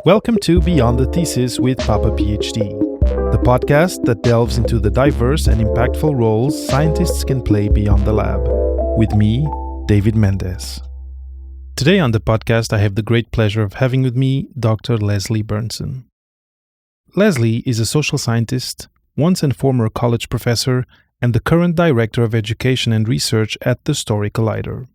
Welcome to Beyond the Thesis with Papa PhD, the podcast that delves into the diverse and impactful roles scientists can play beyond the lab. With me, David Mendez. Today on the podcast, I have the great pleasure of having with me Dr. Leslie Berntsen. Leslie is a social scientist, once and former college professor, and the current Director of Education and Research at the Story Collider.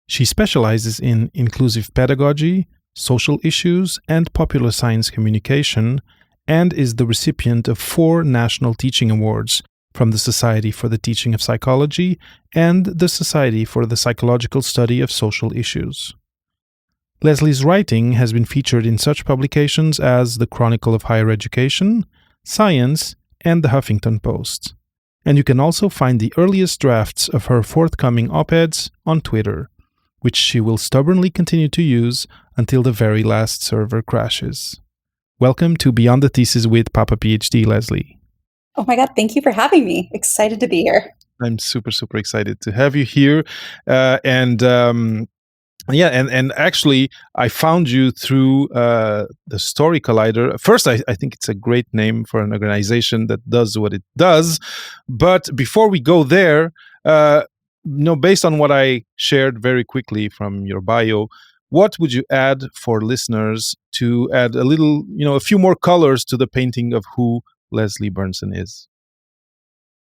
She specializes in inclusive pedagogy, social issues, and popular science communication, and is the recipient of 4 National Teaching Awards from the Society for the Teaching of Psychology and the Society for the Psychological Study of Social Issues. Leslie's writing has been featured in such publications as the Chronicle of Higher Education, Science, and the Huffington Post. And you can also find the earliest drafts of her forthcoming op-eds on Twitter, which she will stubbornly continue to use until the very last server crashes. Welcome to Beyond the Thesis with Papa PhD, Leslie. Oh my God, thank you for having me. Excited to be here. I'm super excited to have you here. And actually, I found you through the Story Collider. First, I think it's a great name for an organization that does what it does. But before we go there, based on what I shared very quickly from your bio, what would you add for listeners to add a little, a few more colors to the painting of who Leslie Berntsen is?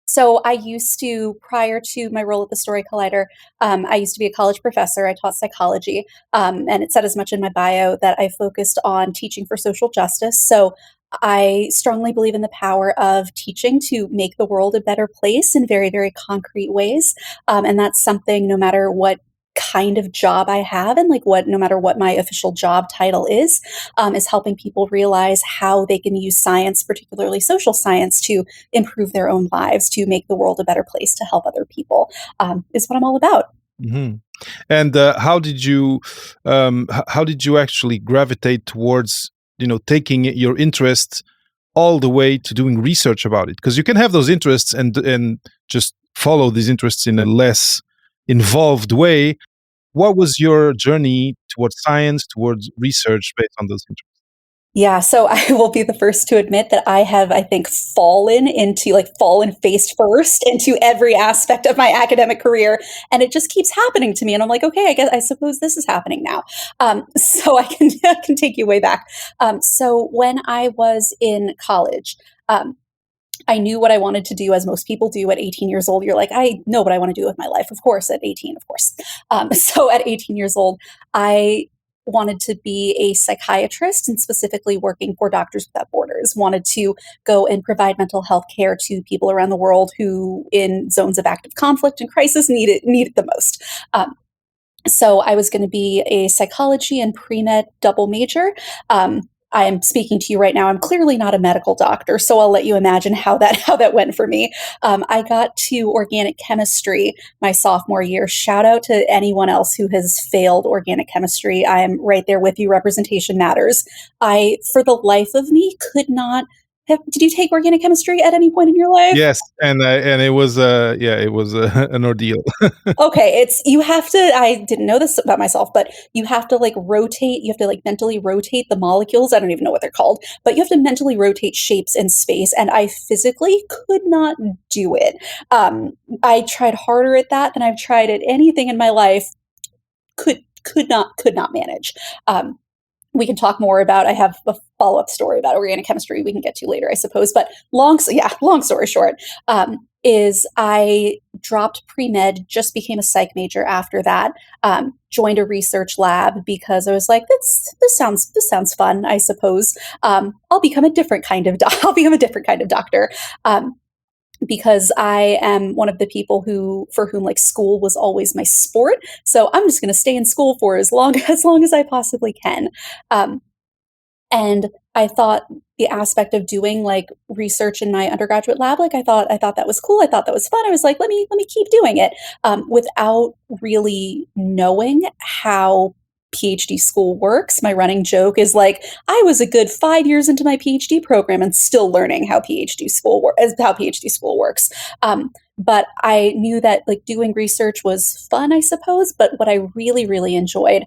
So I used to, prior to my role at the Story Collider, I used to be a college professor. I taught psychology, and it said as much in my bio that I focused on teaching for social justice. So I strongly believe in the power of teaching to make the world a better place in very, very concrete ways. And that's something no matter what kind of job I have and no matter what my official job title is helping people realize how they can use science, particularly social science, to improve their own lives, to make the world a better place, to help other people, is what I'm all about. Mm-hmm. And how did you actually gravitate towards taking your interest all the way to doing research about it? Because you can have those interests and just follow these interests in a less involved way. What was your journey towards science, towards research based on those interests? Yeah, so I will be the first to admit that I have, I think, fallen face first into every aspect of my academic career, and it just keeps happening to me. And I'm like, okay, I suppose this is happening now. So I can take you way back. So when I was in college, I knew what I wanted to do, as most people do at 18 years old. You're like, I know what I want to do with my life. Of course, at 18, of course. So at 18 years old, I wanted to be a psychiatrist, and specifically working for Doctors Without Borders. Wanted to go and provide mental health care to people around the world who, in zones of active conflict and crisis, need it the most. So I was going to be a psychology and pre-med double major. I am speaking to you right now. I'm clearly not a medical doctor, so I'll let you imagine how that went for me. I got to organic chemistry my sophomore year. Shout out to anyone else who has failed organic chemistry. I am right there with you. Representation matters. I, for the life of me, could not. Did you take organic chemistry at any point in your life? Yes, and it was an ordeal. Okay, you have to, I didn't know this about myself, but you have to rotate, you have to mentally rotate the molecules. I don't even know what they're called, but you have to mentally rotate shapes in space. And I physically could not do it. I tried harder at that than I've tried at anything in my life. Could not manage. We can talk more about, I have a follow-up story about organic chemistry we can get to later, I suppose. But long story short, is I dropped pre-med, just became a psych major after that, joined a research lab because I was like, this sounds fun, I suppose. I'll become a different kind of doctor. Because I am one of the people for whom school was always my sport. So I'm just going to stay in school for as long as I possibly can. And I thought the aspect of doing research in my undergraduate lab, I thought that was cool. I thought that was fun. I was like, let me keep doing it, without really knowing how PhD school works. My running joke is I was a good 5 years into my PhD program and still learning how PhD school works. But I knew that doing research was fun, I suppose. But what I really, really enjoyed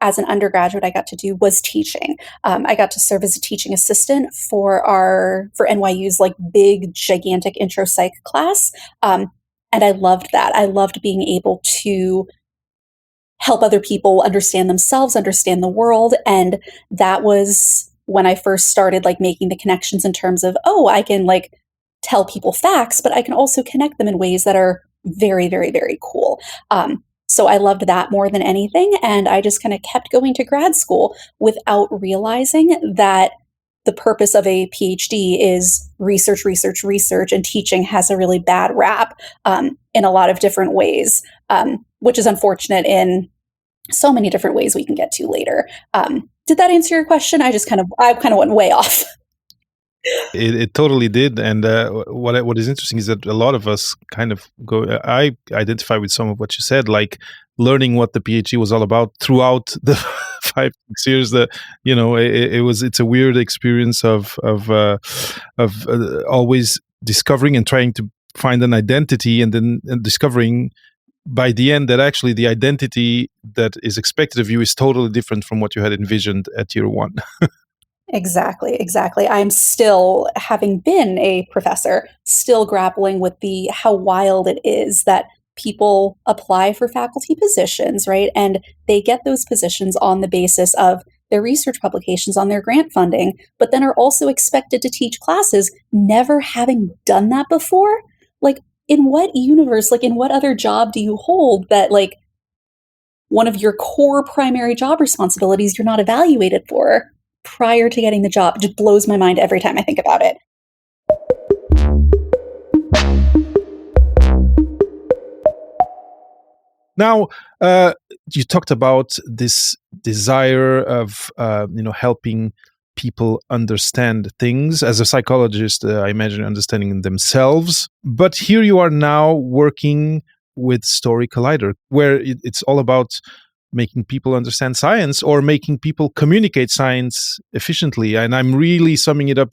as an undergraduate I got to do was teaching. I got to serve as a teaching assistant for NYU's like big, gigantic intro psych class. And I loved that. I loved being able to help other people understand themselves, understand the world. And that was when I first started like making the connections in terms of, oh, I can like tell people facts, but I can also connect them in ways that are very, very, very cool. So I loved that more than anything. And I just kind of kept going to grad school without realizing that the purpose of a PhD is research, research, research, and teaching has a really bad rap in a lot of different ways, which is unfortunate in so many different ways we can get to later. Did that answer your question? I kind of went way off. It totally did, and what is interesting is that a lot of us kind of go. I identify with some of what you said, like learning what the PhD was all about throughout the 5 6 years. That it's a weird experience of always discovering and trying to find an identity, and then discovering by the end that actually the identity that is expected of you is totally different from what you had envisioned at year one. Exactly, exactly. I'm still, having been a professor, still grappling with the how wild it is that people apply for faculty positions, right? And they get those positions on the basis of their research publications, on their grant funding, but then are also expected to teach classes never having done that before. Like, in what universe, like in what other job do you hold that like one of your core primary job responsibilities you're not evaluated for prior to getting the job? It just blows my mind every time I think about it. Now, you talked about this desire of helping people understand things. As a psychologist, I imagine understanding themselves. But here you are now working with Story Collider, where it's all about making people understand science or making people communicate science efficiently. And I'm really summing it up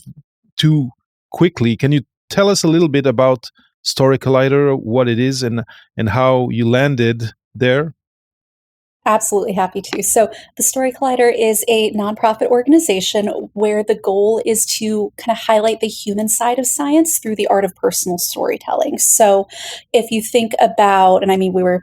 too quickly. Can you tell us a little bit about Story Collider, what it is, and how you landed there? Absolutely happy to. So, the Story Collider is a nonprofit organization where the goal is to kind of highlight the human side of science through the art of personal storytelling. So, if you think about, and I mean, we're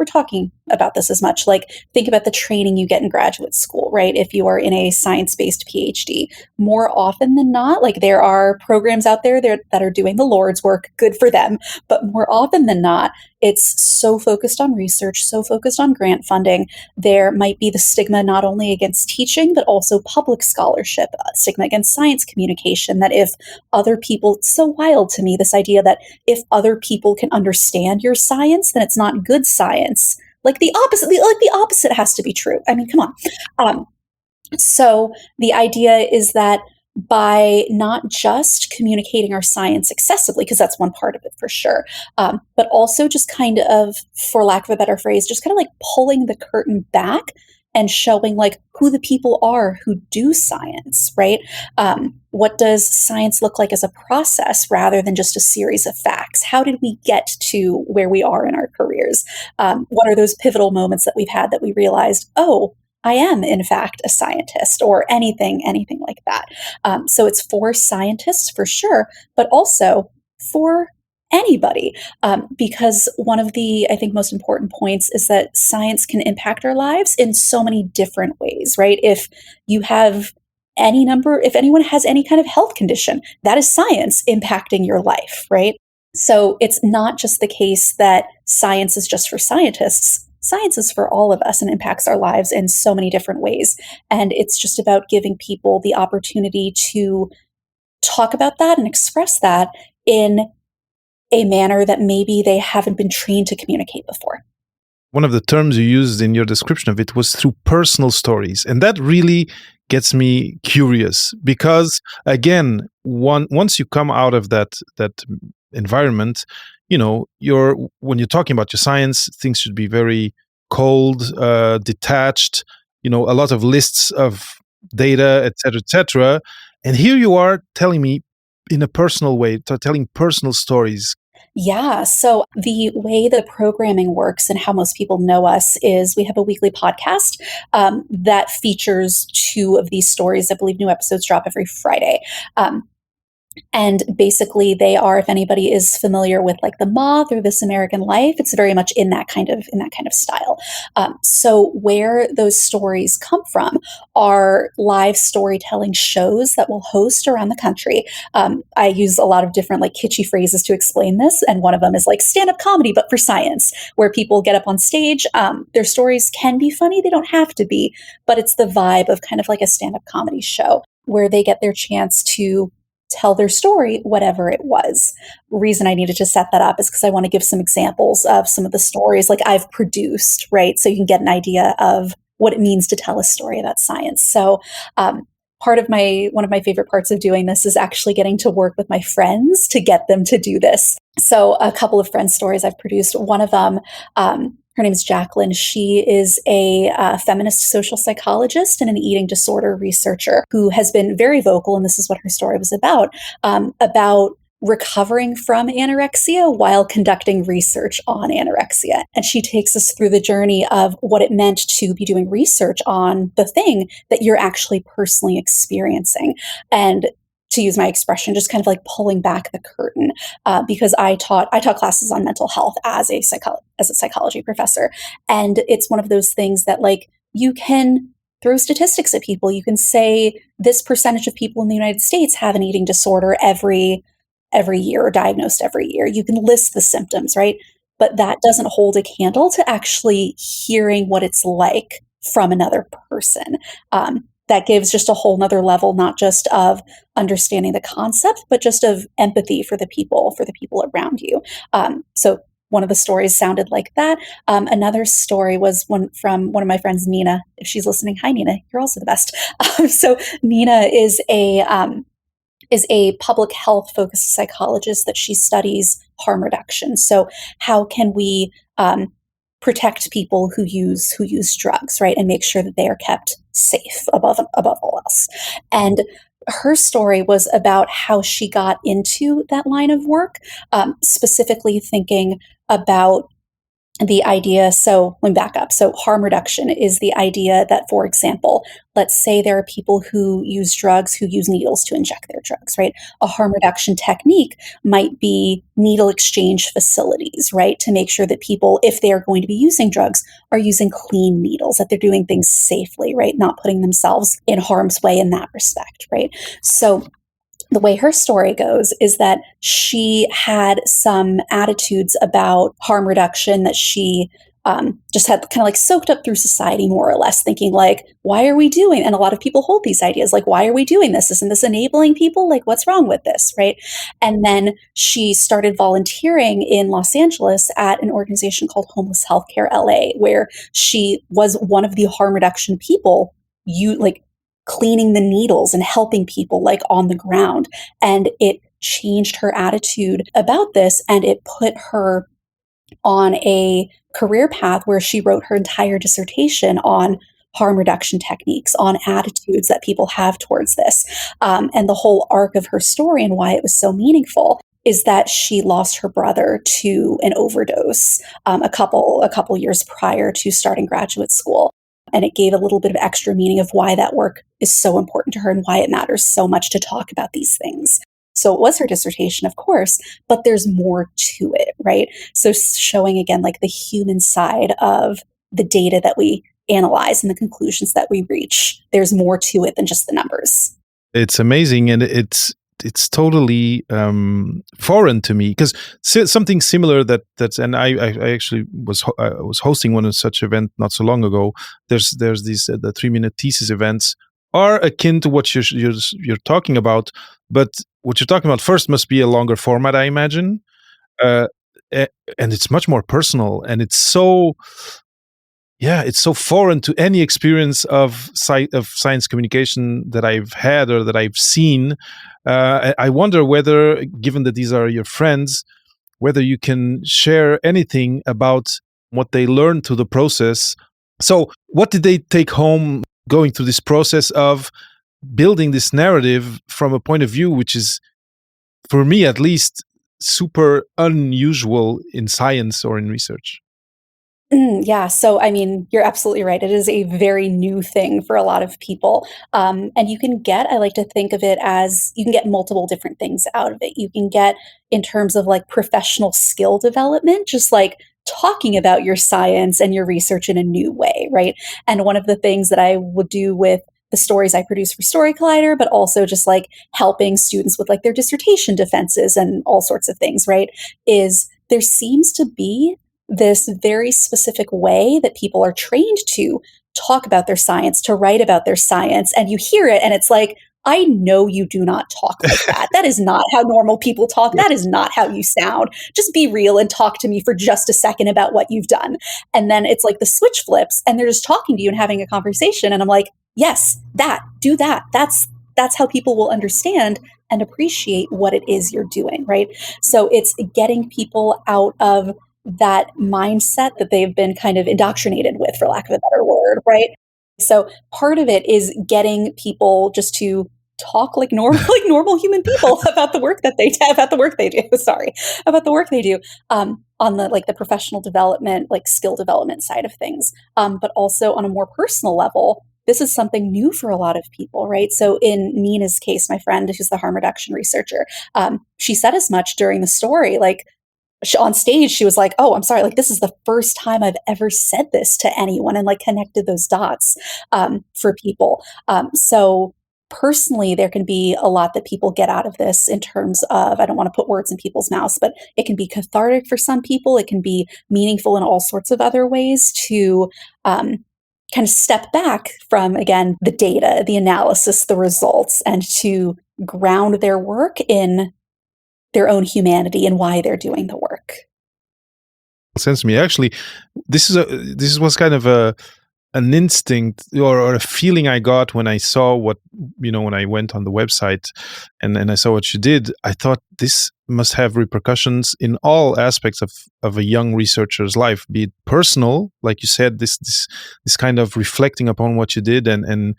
talking about this as much, like think about the training you get in graduate school, right? If you are in a science-based PhD, more often than not, like there are programs out there that are doing the Lord's work, good for them. But more often than not, it's so focused on research, so focused on grant funding. There might be the stigma not only against teaching, but also public scholarship, stigma against science communication, that if other people, it's so wild to me, this idea that if other people can understand your science, then it's not good science. Like the opposite has to be true. I mean, come on. So the idea is that by not just communicating our science accessibly, because that's one part of it for sure, but also just kind of, for lack of a better phrase, just kind of like pulling the curtain back and showing like who the people are who do science, right? What does science look like as a process rather than just a series of facts? How did we get to where we are in our careers? What are those pivotal moments that we've had that we realized, oh, I am in fact a scientist, or anything like that. So it's for scientists for sure, but also for anybody, because one of the, I think, most important points is that science can impact our lives in so many different ways, right? If anyone has any kind of health condition, that is science impacting your life, right? So it's not just the case that science is just for scientists. Science is for all of us and impacts our lives in so many different ways. And it's just about giving people the opportunity to talk about that and express that in a manner that maybe they haven't been trained to communicate before. One of the terms you used in your description of it was through personal stories. And that really gets me curious because, again, once you come out of that environment, when you're talking about your science, things should be very cold, detached, a lot of lists of data, et cetera, et cetera. And here you are telling me in a personal way, telling personal stories. Yeah. So the way the programming works and how most people know us is we have a weekly podcast that features two of these stories. I believe new episodes drop every Friday. Um, and basically they are, if anybody is familiar with like The Moth or This American Life, it's very much in that kind of style. So where those stories come from are live storytelling shows that we'll host around the country. I use a lot of different like kitschy phrases to explain this, and one of them is like stand-up comedy but for science, where people get up on stage. Their stories can be funny, they don't have to be, but it's the vibe of kind of like a stand-up comedy show where they get their chance to tell their story, whatever it was. Reason I needed to set that up is because I want to give some examples of some of the stories like I've produced, right? So you can get an idea of what it means to tell a story about science. So um, one of my favorite parts of doing this is actually getting to work with my friends to get them to do this. So a couple of friend stories I've produced. One of them, her name is Jacqueline. She is a feminist social psychologist and an eating disorder researcher who has been very vocal, and this is what her story was about recovering from anorexia while conducting research on anorexia. And she takes us through the journey of what it meant to be doing research on the thing that you're actually personally experiencing. And to use my expression, just kind of like pulling back the curtain, because I taught classes on mental health as a psychology professor, and it's one of those things that like you can throw statistics at people. You can say this percentage of people in the United States have an eating disorder every year or diagnosed every year. You can list the symptoms, right? But that doesn't hold a candle to actually hearing what it's like from another person. That gives just a whole nother level, not just of understanding the concept, but just of empathy for the people around you. So one of the stories sounded like that. Another story was one from one of my friends, Nina. If she's listening, hi Nina, you're also the best. So Nina is a public health focused psychologist that she studies harm reduction. So how can we protect people who use drugs, right, and make sure that they are kept safe above all else. And her story was about how she got into that line of work, specifically thinking about the idea. So let me back up. So harm reduction is the idea that, for example, let's say there are people who use drugs who use needles to inject their drugs, right? A harm reduction technique might be needle exchange facilities, right? To make sure that people, if they are going to be using drugs, are using clean needles, that they're doing things safely, right? Not putting themselves in harm's way in that respect, right? So the way her story goes is that she had some attitudes about harm reduction that she just had kind of like soaked up through society, more or less, thinking like, why are we doing? And a lot of people hold these ideas like, why are we doing this? Isn't this enabling people? Like, what's wrong with this? Right. And then she started volunteering in Los Angeles at an organization called Homeless Healthcare LA, where she was one of the harm reduction people, you like cleaning the needles and helping people like on the ground. And it changed her attitude about this, and it put her on a career path where she wrote her entire dissertation on harm reduction techniques, on attitudes that people have towards this. And the whole arc of her story and why it was so meaningful is that she lost her brother to an overdose a couple years prior to starting graduate school. And it gave a little bit of extra meaning of why that work is so important to her and why it matters so much to talk about these things. So it was her dissertation, of course, but there's more to it, right? So showing again, like the human side of the data that we analyze and the conclusions that we reach. There's more to it than just the numbers. It's amazing, and it's totally foreign to me, because something similar that's and I actually was hosting one of such event not so long ago. There's these the 3-minute thesis events are akin to what you're talking about, but what you're talking about first must be a longer format, I imagine, uh, and it's much more personal, and it's so foreign to any experience of science communication that I've had or that I've seen. I wonder whether, given that these are your friends, whether you can share anything about what they learned through the process. So what did they take home going through this process of building this narrative from a point of view which is, for me at least, super unusual in science or in research. Yeah. So, I mean, you're absolutely right. It is a very new thing for a lot of people. And I like to think of it as you can get multiple different things out of it. You can get in terms of like professional skill development, just like talking about your science and your research in a new way, right? And one of the things that I would do with the stories I produce for Story Collider, but also just like helping students with like their dissertation defenses and all sorts of things, right? Is there seems to be this very specific way that people are trained to talk about their science, to write about their science. And you hear it and it's like, I know you do not talk like that. That is not how normal people talk. That is not how you sound. Just be real and talk to me for just a second about what you've done. And then it's like the switch flips and they're just talking to you and having a conversation. And I'm like, yes, do that. That's how people will understand and appreciate what it is you're doing, right? So it's getting people out of that mindset that they've been kind of indoctrinated with, for lack of a better word, right? So part of it is getting people just to talk like normal, like normal human people about the work that they about the work they do. Sorry, about the work they do on the like the professional development, like skill development side of things, but also on a more personal level. This is something new for a lot of people, right? So in Nina's case, my friend, who's the harm reduction researcher, she said as much during the story, like on stage, she was like, "Oh, I'm sorry. Like, this is the first time I've ever said this to anyone," and like connected those dots for people. So personally, there can be a lot that people get out of this in terms of, I don't want to put words in people's mouths, but it can be cathartic for some people. It can be meaningful in all sorts of other ways to kind of step back from, again, the data, the analysis, the results, and to ground their work in their own humanity and why they're doing the work. Sense to me. Actually, this was kind of an instinct or a feeling I got when I saw when I went on the website and I saw what you did. I thought this must have repercussions in all aspects of a young researcher's life, be it personal, like you said, this kind of reflecting upon what you did and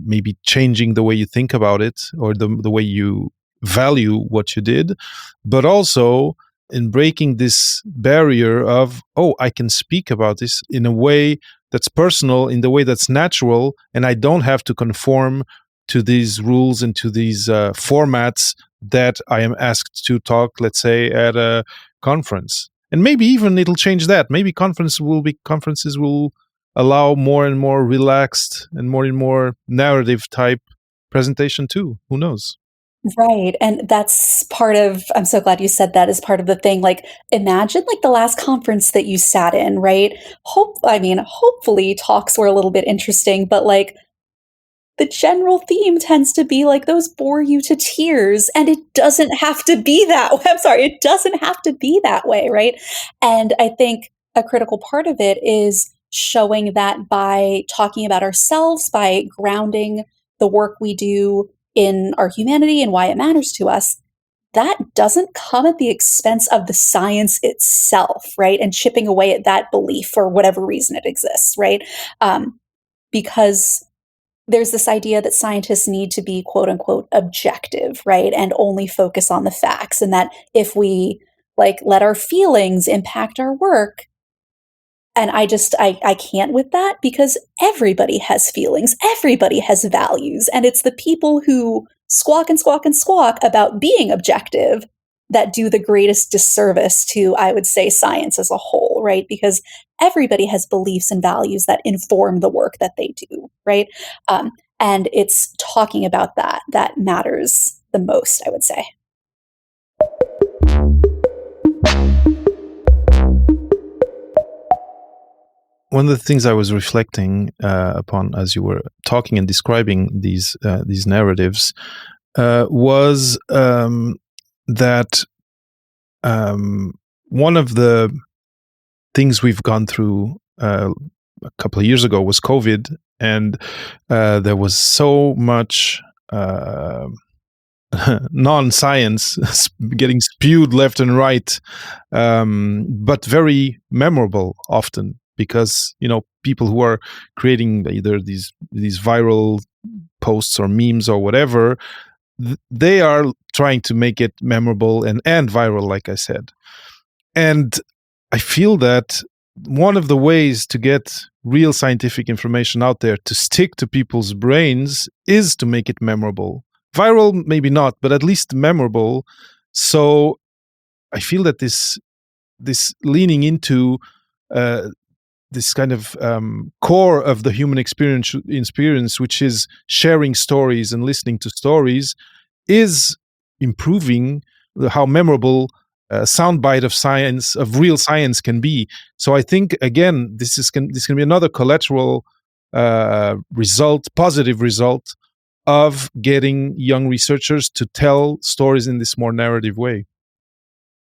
maybe changing the way you think about it or the way you value what you did, but also in breaking this barrier of, oh, I can speak about this in a way that's personal, in the way that's natural, and I don't have to conform to these rules and to these formats that I am asked to talk, let's say, at a conference. And maybe even it'll change that. Maybe conferences will allow more and more relaxed and more narrative type presentation too. Who knows? Right. And that's part of, I'm so glad you said that as part of the thing. Like, imagine like the last conference that you sat in, right? Hopefully talks were a little bit interesting, but like the general theme tends to be like those bore you to tears. And it doesn't have to be that way. I'm sorry. It doesn't have to be that way. Right. And I think a critical part of it is showing that by talking about ourselves, by grounding the work we do in our humanity and why it matters to us, that doesn't come at the expense of the science itself, right? And chipping away at that belief for whatever reason it exists, right? Because there's this idea that scientists need to be quote unquote objective, right? And only focus on the facts. And that if we like let our feelings impact our work, and I can't with that because everybody has feelings, everybody has values, and it's the people who squawk and squawk and squawk about being objective that do the greatest disservice to, I would say, science as a whole, right? Because everybody has beliefs and values that inform the work that they do, right? And it's talking about that matters the most, I would say. One of the things I was reflecting upon as you were talking and describing these narratives was that one of the things we've gone through a couple of years ago was COVID, and there was so much non-science getting spewed left and right, but very memorable often. Because people who are creating either these viral posts or memes or whatever, they are trying to make it memorable and viral, like I said. And I feel that one of the ways to get real scientific information out there to stick to people's brains is to make it memorable. Viral, maybe not, but at least memorable. So I feel that this leaning into this kind of core of the human experience, which is sharing stories and listening to stories, is improving how memorable a soundbite of science, of real science, can be. So I think again, this can be another collateral result, positive result of getting young researchers to tell stories in this more narrative way.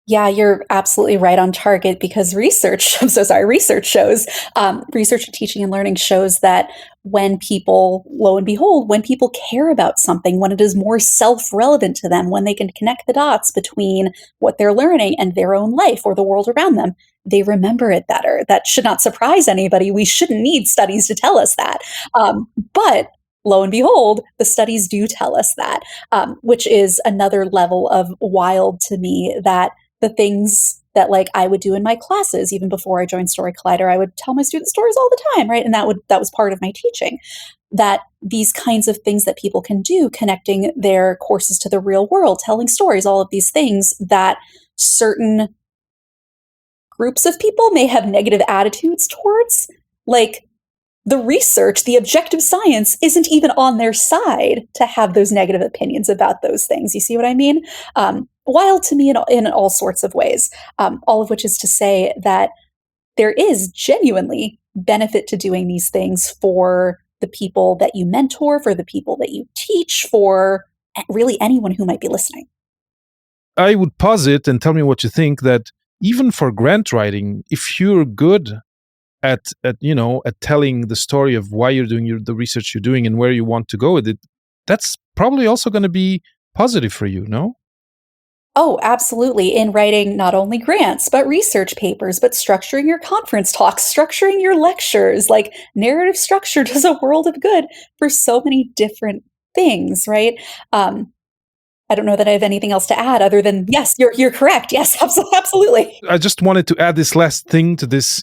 Yeah, you're absolutely right on target because research, I'm so sorry, research in teaching and learning shows that when people, lo and behold, when people care about something, when it is more self-relevant to them, when they can connect the dots between what they're learning and their own life or the world around them, they remember it better. That should not surprise anybody. We shouldn't need studies to tell us that. But lo and behold, the studies do tell us that, which is another level of wild to me, that the things that like I would do in my classes, even before I joined Story Collider, I would tell my students stories all the time, right? And that was part of my teaching. That these kinds of things that people can do, connecting their courses to the real world, telling stories, all of these things that certain groups of people may have negative attitudes towards, like the research, the objective science isn't even on their side to have those negative opinions about those things. You see what I mean? Wild to me in all sorts of ways, all of which is to say that there is genuinely benefit to doing these things for the people that you mentor, for the people that you teach, for really anyone who might be listening. I would posit, and tell me what you think, that even for grant writing, if you're good at telling the story of why you're doing the research you're doing and where you want to go with it, that's probably also going to be positive for you, no? Oh, absolutely. In writing not only grants, but research papers, but structuring your conference talks, structuring your lectures, like narrative structure does a world of good for so many different things, right? I don't know that I have anything else to add other than yes, you're correct. Yes, absolutely. I just wanted to add this last thing to this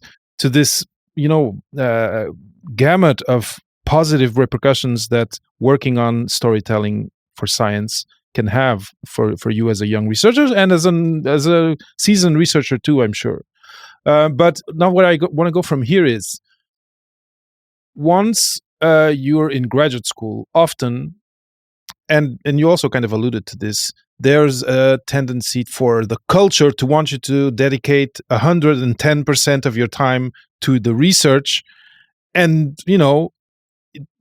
gamut of positive repercussions that working on storytelling for science can have for you as a young researcher and as a seasoned researcher too, I'm sure. But now where I want to go from here is, once you're in graduate school, often, and you also kind of alluded to this, there's a tendency for the culture to want you to dedicate 110% of your time to the research, and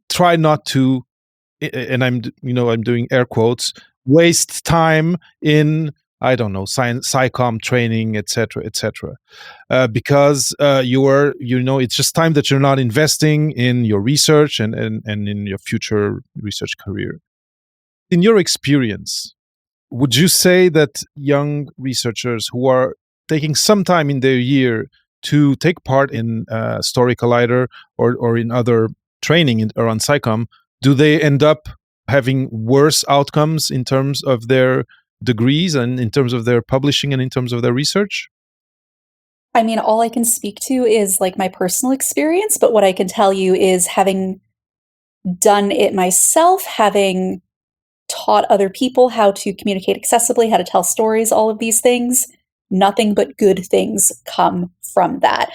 try not to, and I'm doing air quotes, waste time in, I don't know, science, psychom training, etc., etc., because it's just time that you're not investing in your research and in your future research career. In your experience, would you say that young researchers who are taking some time in their year to take part in Story Collider or in other training around SciComm, do they end up having worse outcomes in terms of their degrees and in terms of their publishing and in terms of their research? I mean, all I can speak to is like my personal experience, but what I can tell you is having done it myself, having taught other people how to communicate accessibly, how to tell stories, all of these things, nothing but good things come from that.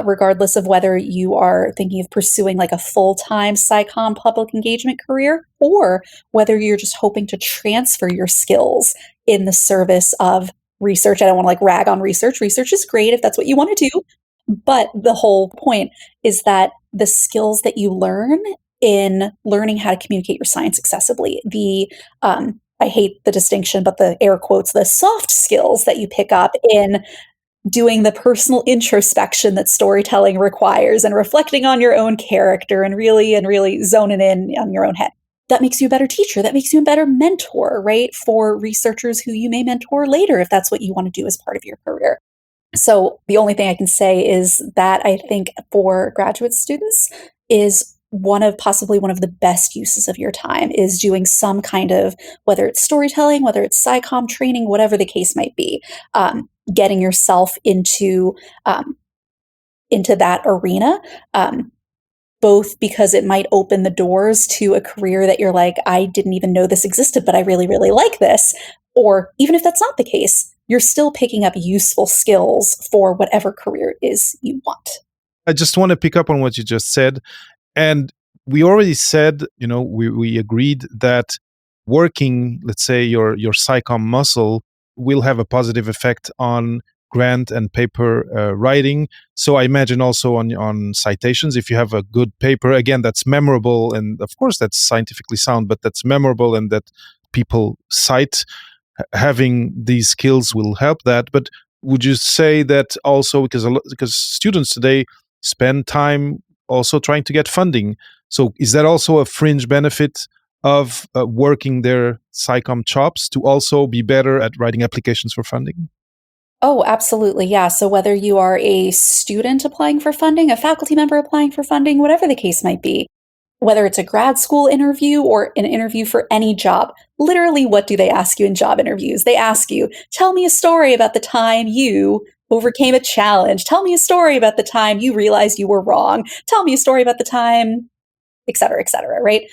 Regardless of whether you are thinking of pursuing like a full-time SciComm public engagement career, or whether you're just hoping to transfer your skills in the service of research. I don't want to like rag on research. Research is great if that's what you want to do. But the whole point is that the skills that you learn in learning how to communicate your science accessibly, I hate the distinction, but the air quotes, the soft skills that you pick up in doing the personal introspection that storytelling requires and reflecting on your own character and really zoning in on your own head. That makes you a better teacher. That makes you a better mentor, right? For researchers who you may mentor later if that's what you want to do as part of your career. So the only thing I can say is that I think for graduate students is possibly one of the best uses of your time is doing some kind of, whether it's storytelling, whether it's psychom training, whatever the case might be, getting yourself into that arena. Both because it might open the doors to a career that you're like, I didn't even know this existed, but I really, really like this. Or even if that's not the case, you're still picking up useful skills for whatever career it is you want. I just want to pick up on what you just said. And we already said, we agreed that working, let's say, your psychom muscle will have a positive effect on grant and paper writing. So I imagine also on citations, if you have a good paper, again, that's memorable, and of course that's scientifically sound, but that's memorable and that people cite, having these skills will help that. But would you say that also, because students today spend time also trying to get funding, so is that also a fringe benefit of working their psychom chops to also be better at writing applications for funding? Oh, absolutely. Yeah. So whether you are a student applying for funding, a faculty member applying for funding, whatever the case might be, whether it's a grad school interview or an interview for any job, literally, what do they ask you in job interviews? They ask you, tell me a story about the time you overcame a challenge. Tell me a story about the time you realized you were wrong. Tell me a story about the time, et cetera, right?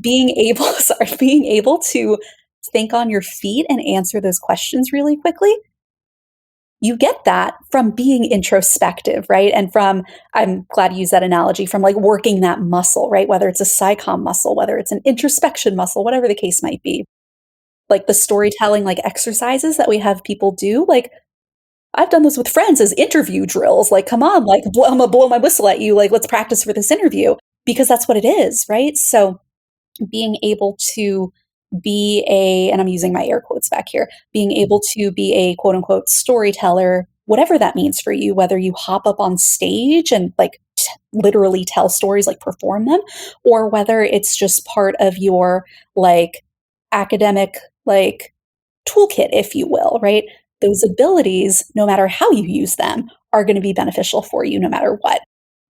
Being able to think on your feet and answer those questions really quickly, you get that from being introspective, right? And I'm glad you use that analogy, from like working that muscle, right? Whether it's a psychom muscle, whether it's an introspection muscle, whatever the case might be. Like the storytelling, like exercises that we have people do, like I've done those with friends as interview drills. Like, come on, like I'm gonna blow my whistle at you. Like, let's practice for this interview, because that's what it is, right? So being able to and I'm using my air quotes back here, being able to be a quote unquote storyteller, whatever that means for you, whether you hop up on stage and like literally tell stories, like perform them, or whether it's just part of your like academic, like toolkit, if you will, right? Those abilities, no matter how you use them, are going to be beneficial for you no matter what.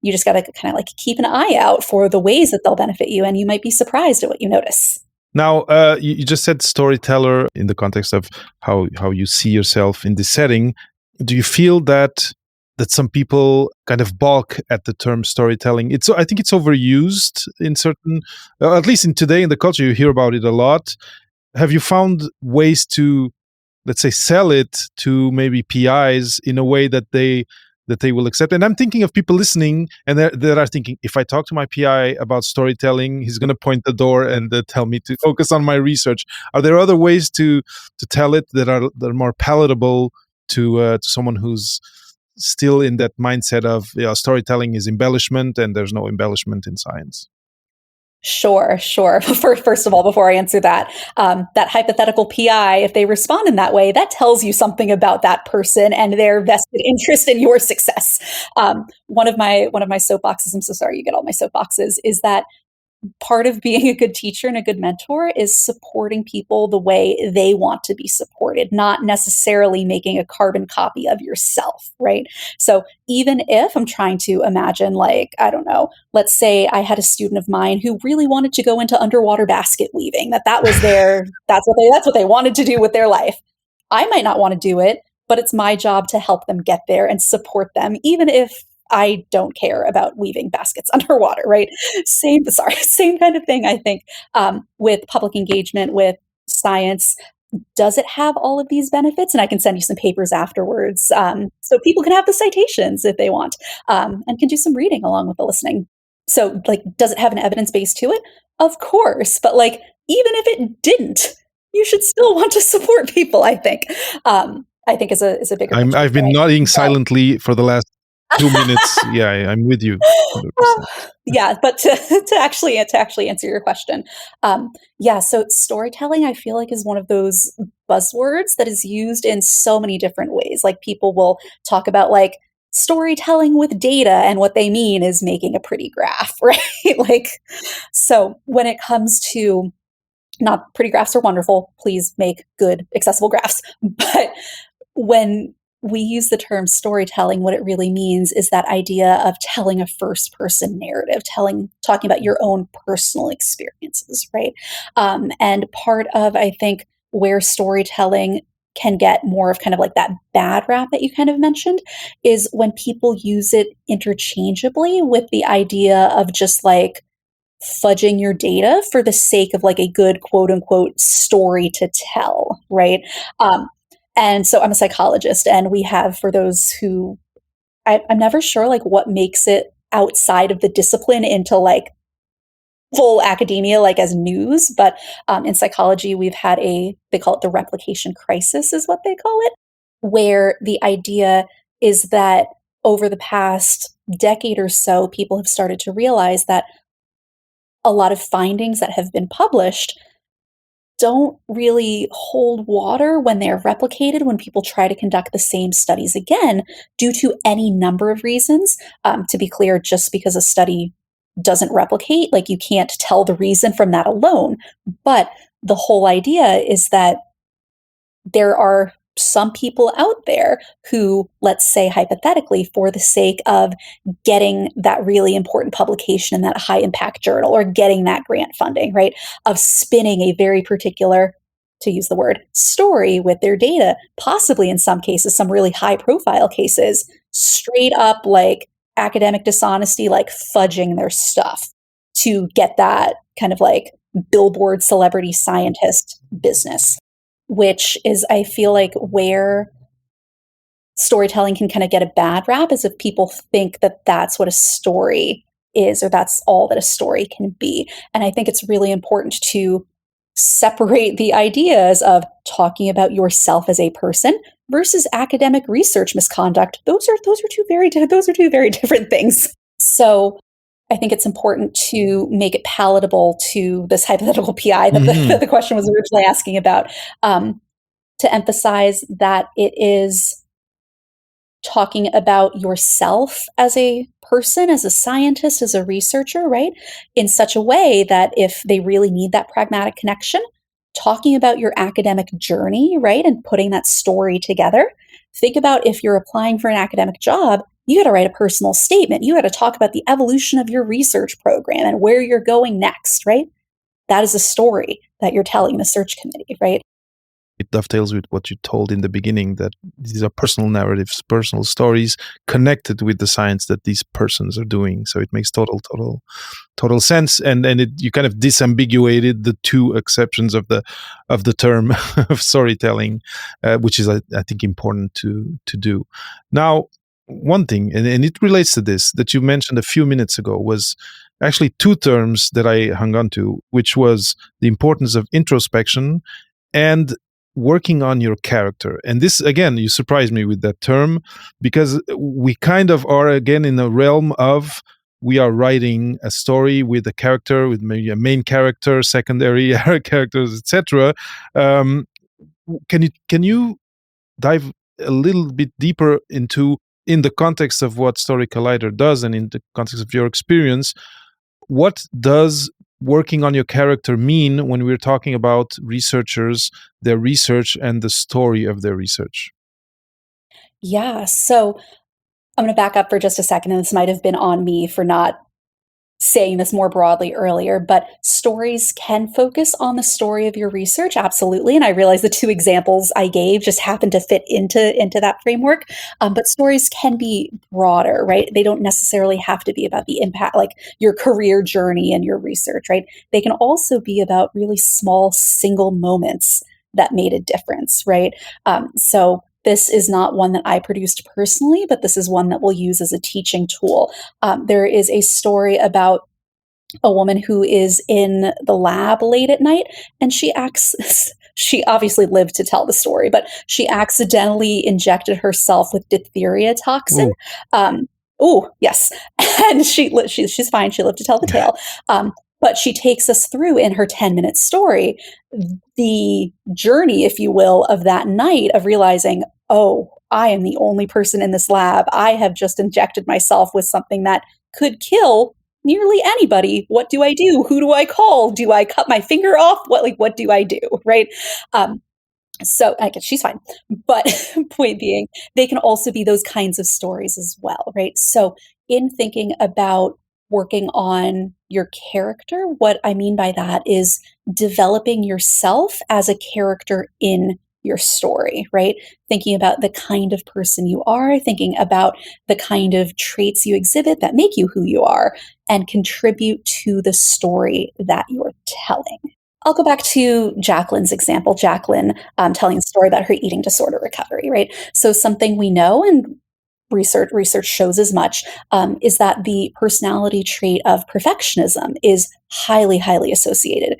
You just got to kind of like keep an eye out for the ways that they'll benefit you, and you might be surprised at what you notice. Now, you just said storyteller in the context of how you see yourself in this setting. Do you feel that some people kind of balk at the term storytelling? I think it's overused in certain, at least in today in the culture, you hear about it a lot. Have you found ways to, let's say, sell it to maybe PIs in a way that they will accept? And I'm thinking of people listening and that are thinking, if I talk to my PI about storytelling, he's going to point the door and tell me to focus on my research. Are there other ways to tell it that are more palatable to someone who's still in that mindset of storytelling is embellishment and there's no embellishment in science? Sure, sure. First of all, before I answer that, that hypothetical PI, if they respond in that way, that tells you something about that person and their vested interest in your success. One of my soapboxes, I'm so sorry you get all my soapboxes, is that part of being a good teacher and a good mentor is supporting people the way they want to be supported, not necessarily making a carbon copy of yourself, right? So even if I'm trying to imagine, like, I don't know, let's say I had a student of mine who really wanted to go into underwater basket weaving, that was that's what they wanted to do with their life. I might not want to do it, but it's my job to help them get there and support them, even if I don't care about weaving baskets underwater, right? Same kind of thing, I think, with public engagement, with science. Does it have all of these benefits? And I can send you some papers afterwards, so people can have the citations if they want, and can do some reading along with the listening. So, like, does it have an evidence base to it? Of course, but like, even if it didn't, you should still want to support people, I think. I think is a bigger picture I've been thing. nodding silently for the last 2 minutes. Yeah, I'm with you 100%. Yeah, but to actually answer your question, yeah, so storytelling, I feel like, is one of those buzzwords that is used in so many different ways. Like, people will talk about like storytelling with data, and what they mean is making a pretty graph, right? Like, so when it comes to, not pretty graphs are wonderful, please make good accessible graphs, but when we use the term storytelling, what it really means is that idea of telling a first person narrative, talking about your own personal experiences, right? And part of, I think, where storytelling can get more of kind of like that bad rap that you kind of mentioned is when people use it interchangeably with the idea of just like fudging your data for the sake of like a good quote unquote story to tell, right? Um, and so I'm a psychologist, and we have, for those who I'm never sure like what makes it outside of the discipline into like full academia, like as news, but in psychology, we've had they call it the replication crisis, is what they call it, where the idea is that over the past decade or so, people have started to realize that a lot of findings that have been published don't really hold water when they're replicated when people try to conduct the same studies again due to any number of reasons. To be clear, just because a study doesn't replicate, like you can't tell the reason from that alone. But the whole idea is that there are some people out there who, let's say hypothetically, for the sake of getting that really important publication in that high impact journal or getting that grant funding, right, of spinning a very particular, to use the word, story with their data, possibly in some cases, some really high profile cases, straight up like academic dishonesty, like fudging their stuff to get that kind of like billboard celebrity scientist business, which is, I feel like, where storytelling can kind of get a bad rap, is if people think that that's what a story is or that's all that a story can be. And I think it's really important to separate the ideas of talking about yourself as a person versus academic research misconduct. Those are two very different things. So I think it's important to make it palatable to this hypothetical PI that Hmm. the question was originally asking about, to emphasize that it is talking about yourself as a person, as a scientist, as a researcher, right? In such a way that if they really need that pragmatic connection, talking about your academic journey, right? And putting that story together. Think about if you're applying for an academic job, you got to write a personal statement. You got to talk about the evolution of your research program and where you're going next, right? That is a story that you're telling the search committee, right? It dovetails with what you told in the beginning, that these are personal narratives, personal stories connected with the science that these persons are doing. So it makes total sense. And you kind of disambiguated the two exceptions of the term of storytelling, which is, I think, important to do. Now, one thing, and it relates to this, that you mentioned a few minutes ago, was actually two terms that I hung on to, which was the importance of introspection and working on your character. And this, again, you surprised me with that term, because we kind of are again in the realm of, we are writing a story with a character, with maybe a main character, secondary characters, etc. Um, can you dive a little bit deeper into, in the context of what Story Collider does and in the context of your experience, what does working on your character mean when we're talking about researchers, their research, and the story of their research? Yeah. So I'm going to back up for just a second, and this might have been on me for not saying this more broadly earlier, but stories can focus on the story of your research, absolutely. And I realize the two examples I gave just happen to fit into that framework. But stories can be broader, right? They don't necessarily have to be about the impact, like your career journey and your research, right? They can also be about really small single moments that made a difference, right? So this is not one that I produced personally, but this is one that we'll use as a teaching tool. There is a story about a woman who is in the lab late at night, and she obviously lived to tell the story, but she accidentally injected herself with diphtheria toxin. Oh, Um, oh, yes. And she's fine. She lived to tell the tale. But she takes us through in her 10-minute story the journey, if you will, of that night of realizing, oh, I am the only person in this lab. I have just injected myself with something that could kill nearly anybody. What do I do? Who do I call? Do I cut my finger off? What do I do? Right. Um, So I guess she's fine. But point being, they can also be those kinds of stories as well, right? So in thinking about working on your character, what I mean by that is developing yourself as a character in your story, right? Thinking about the kind of person you are, thinking about the kind of traits you exhibit that make you who you are and contribute to the story that you're telling. I'll go back to Jacqueline's example. Jacqueline telling a story about her eating disorder recovery, right? So something we know and research shows as much is that the personality trait of perfectionism is highly associated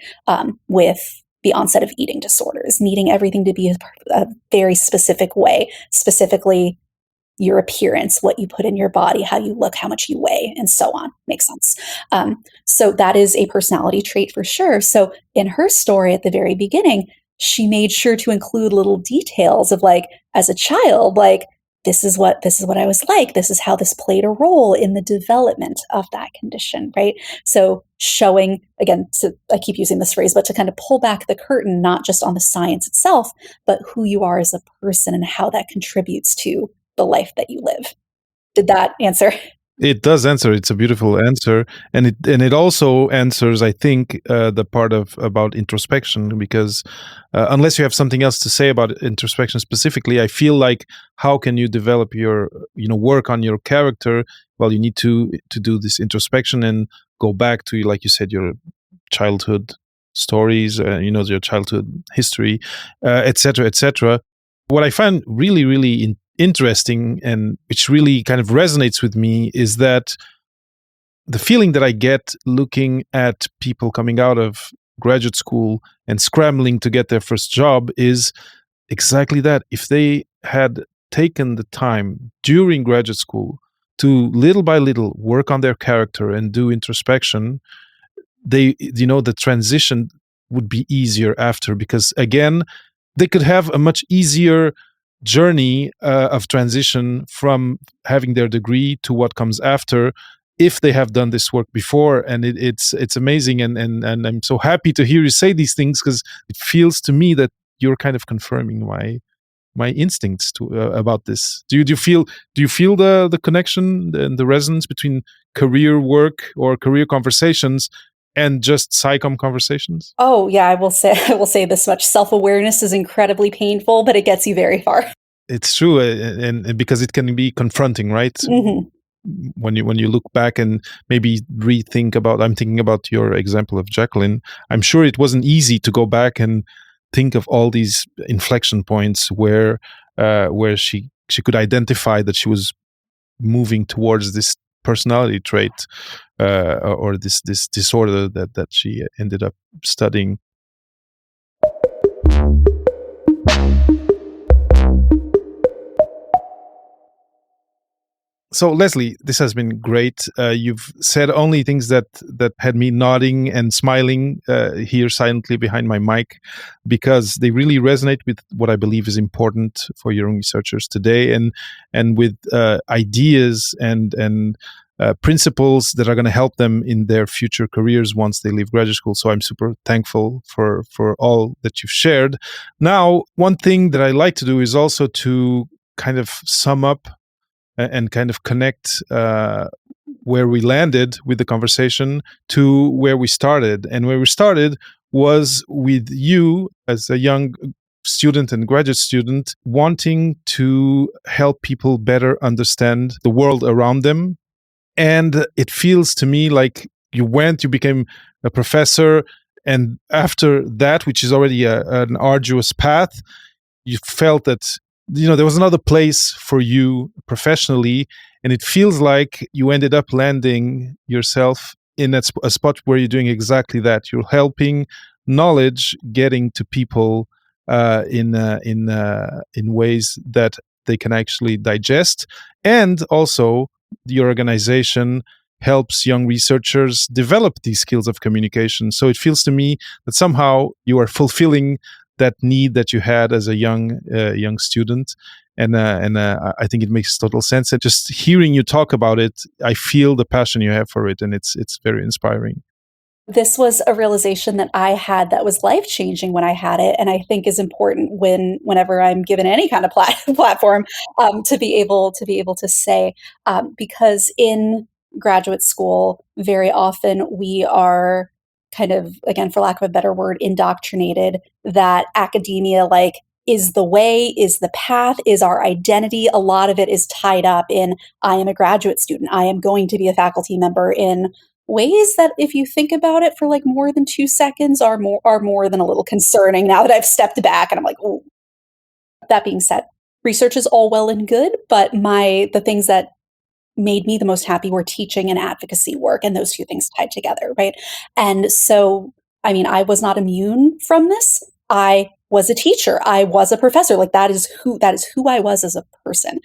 with the onset of eating disorders, needing everything to be a very specific way, specifically your appearance, what you put in your body, how you look, how much you weigh, and so on. Makes sense. So that is a personality trait for sure. So in her story at the very beginning, she made sure to include little details of like, as a child, like this is what I was like. This is how this played a role in the development of that condition, right? So showing again, so I keep using this phrase, but to kind of pull back the curtain, not just on the science itself, but who you are as a person and how that contributes to the life that you live. Did that answer? It does answer. It's a beautiful answer, and it also answers, I think, the part of about introspection, because unless you have something else to say about introspection specifically, I feel like how can you develop your work on your character? Well, you need to do this introspection and go back to, like you said, your childhood stories, your childhood history, etc., etc. What I find really interesting, and which really kind of resonates with me, is that the feeling that I get looking at people coming out of graduate school and scrambling to get their first job is exactly that. If they had taken the time during graduate school to little by little work on their character and do introspection, the transition would be easier after, because again, they could have a much easier journey of transition from having their degree to what comes after, if they have done this work before. And it's amazing, and I'm so happy to hear you say these things, because it feels to me that you're kind of confirming my instincts about this. Do you feel the connection and the resonance between career work or career conversations and just psychom conversations? Oh yeah, I will say this much. Self-awareness is incredibly painful, but it gets you very far. It's true, and because it can be confronting, right? Hmm. When you look back and maybe rethink about, I'm thinking about your example of Jacqueline. I'm sure it wasn't easy to go back and think of all these inflection points where she could identify that she was moving towards this personality trait, or this disorder that she ended up studying. So Leslie, this has been great. You've said only things that had me nodding and smiling here silently behind my mic, because they really resonate with what I believe is important for young researchers today, and with ideas and principles that are going to help them in their future careers once they leave graduate school. So I'm super thankful for all that you've shared. Now, one thing that I like to do is also to kind of sum up and kind of connect where we landed with the conversation to where we started. And where we started was with you as a young student and graduate student wanting to help people better understand the world around them. And it feels to me like you became a professor, and after that, which is already an arduous path, you felt that there was another place for you professionally, and it feels like you ended up landing yourself in a spot where you're doing exactly that. You're helping knowledge getting to people in ways that they can actually digest, and also your organization helps young researchers develop these skills of communication. So it feels to me that somehow you are fulfilling that need that you had as a young student, and I think it makes total sense. And just hearing you talk about it, I feel the passion you have for it, and it's very inspiring. This was a realization that I had that was life-changing when I had it, and I think is important whenever I'm given any kind of platform, to be able to say, because in graduate school, very often we are kind of, again, for lack of a better word, indoctrinated that academia, like, is the way, is the path, is our identity. A lot of it is tied up in, "I am a graduate student. I am going to be a faculty member," in ways that, if you think about it for, like, more than 2 seconds, are more than a little concerning now that I've stepped back and I'm like, "Ooh." That being said, research is all well and good, but the things that made me the most happy were teaching and advocacy work, and those 2 things tied together, right? And so, I mean, I was not immune from this. I was a teacher. I was a professor. Like, that is who I was as a person.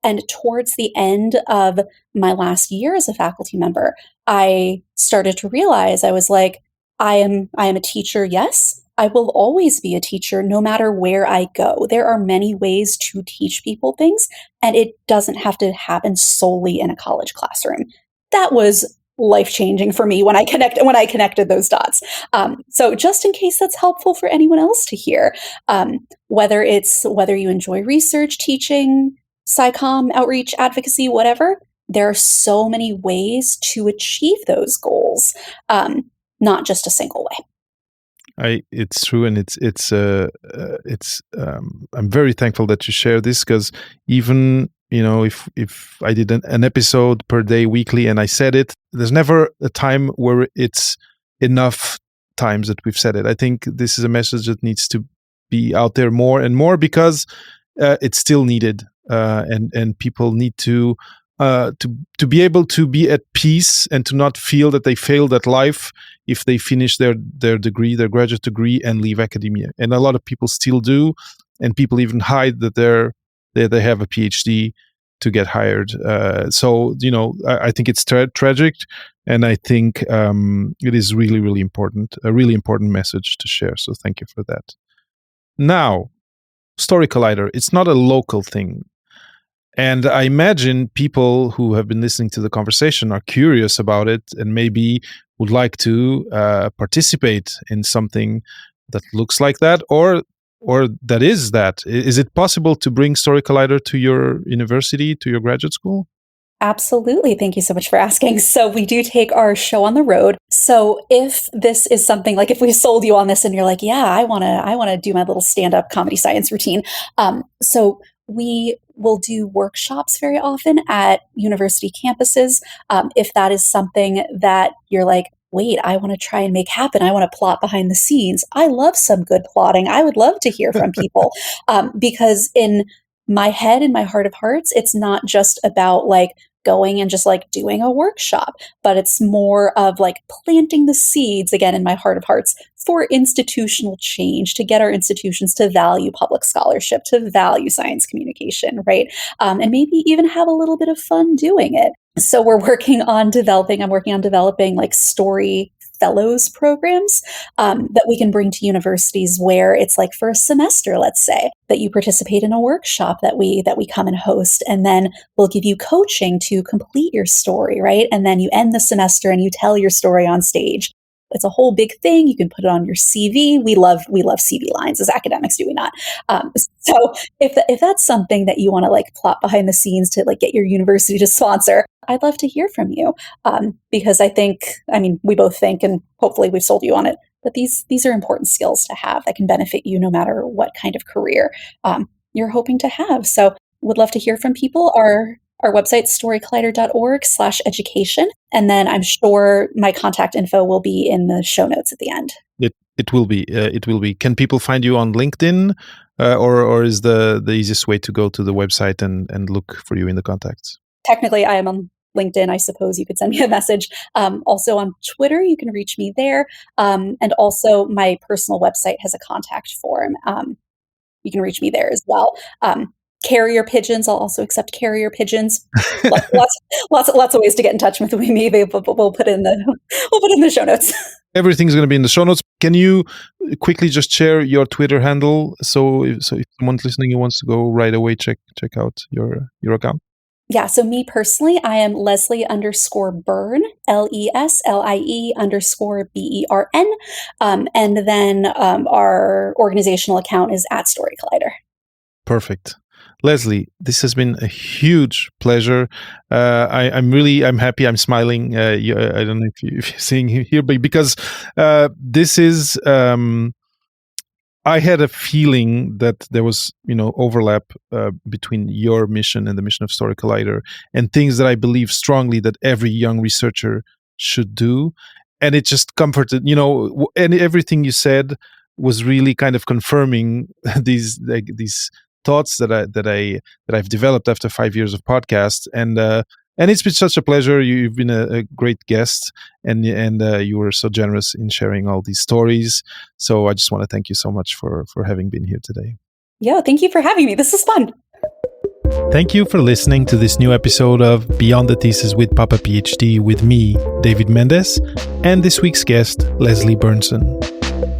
And towards the end of my last year as a faculty member, I started to realize, I was like, I am a teacher, yes. I will always be a teacher no matter where I go. There are many ways to teach people things, and it doesn't have to happen solely in a college classroom. That was life-changing for me when I connected those dots. So just in case that's helpful for anyone else to hear, whether you enjoy research, teaching, SciComm, outreach, advocacy, whatever, there are so many ways to achieve those goals, not just a single way. It's true, and I'm very thankful that you share this, because even if I did an episode per day weekly and I said it, there's never a time where it's enough times that we've said it. I think this is a message that needs to be out there more and more, because it's still needed, and people need to be able to be at peace and to not feel that they failed at life if they finish their degree, their graduate degree, and leave academia. And a lot of people still do, and people even hide that they have a PhD to get hired. So I think it's tragic, and I think it is really, really important, a really important message to share. So thank you for that. Now, Story Collider, it's not a local thing. And I imagine people who have been listening to the conversation are curious about it and maybe would like to participate in something that looks like that, or that is that. Is it possible to bring Story Collider to your university, to your graduate school? Absolutely. Thank you so much for asking. So we do take our show on the road. So if this is something, like, if we sold you on this and you're like, yeah, I want to do my little stand-up comedy science routine. So we will do workshops very often at university campuses. If that is something that you're like, wait, I want to try and make happen. I want to plot behind the scenes. I love some good plotting. I would love to hear from people, because in my head, in my heart of hearts, it's not just about, like, going and just, like, doing a workshop, but it's more of, like, planting the seeds, again, in my heart of hearts, for institutional change, to get our institutions to value public scholarship, to value science communication, right? And maybe even have a little bit of fun doing it. So I'm working on developing, like, story fellows programs, that we can bring to universities, where it's like, for a semester, let's say, that you participate in a workshop that we come and host, and then we'll give you coaching to complete your story, right? And then you end the semester and you tell your story on stage. It's a whole big thing. You can put it on your CV. We love CV lines as academics, do we not? So if that's something that you want to, like, plot behind the scenes to, like, get your university to sponsor, I'd love to hear from you, because I mean, we both think, and hopefully we've sold you on it, that these are important skills to have that can benefit you no matter what kind of career you're hoping to have. So would love to hear from people. Our website, storycollider.org/education. And then I'm sure my contact info will be in the show notes at the end. It will be. It will be. Can people find you on LinkedIn, or is the easiest way to go to the website and look for you in the contacts? Technically, I am on LinkedIn. I suppose you could send me a message. Also on Twitter, you can reach me there. And also my personal website has a contact form. You can reach me there as well. Carrier pigeons. I'll also accept carrier pigeons. Lots of ways to get in touch with me. Maybe we'll put in the show notes. Everything's going to be in the show notes. Can you quickly just share your Twitter handle, so if someone's listening who wants to go right away check out your account? Yeah, so me personally, I am Leslie _Bern, LESLIE_BERN. And then our organizational account is @Story Collider. Perfect. Leslie, this has been a huge pleasure. I'm happy. I'm smiling. I don't know if you're seeing here, but because this is, I had a feeling that there was, overlap between your mission and the mission of Story Collider, and things that I believe strongly that every young researcher should do. And it just comforted, and everything you said was really kind of confirming these thoughts that I've developed after 5 years of podcasts. And it's been such a pleasure. You've been a great guest, and you were so generous in sharing all these stories. So I just want to thank you so much for having been here today. Yeah, thank you for having me. This is fun. Thank you for listening to this new episode of Beyond the Thesis with Papa PhD with me, David Mendes, and this week's guest, Leslie Berntsen.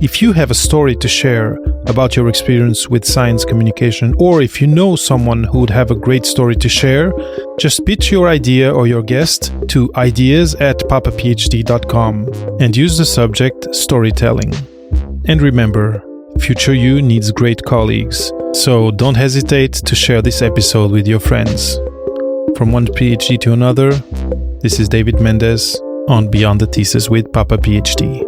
If you have a story to share about your experience with science communication, or if you know someone who would have a great story to share, just pitch your idea or your guest to ideas@papaphd.com and use the subject storytelling. And remember, future you needs great colleagues, so don't hesitate to share this episode with your friends. From one PhD to another, this is David Mendes on Beyond the Thesis with Papa PhD.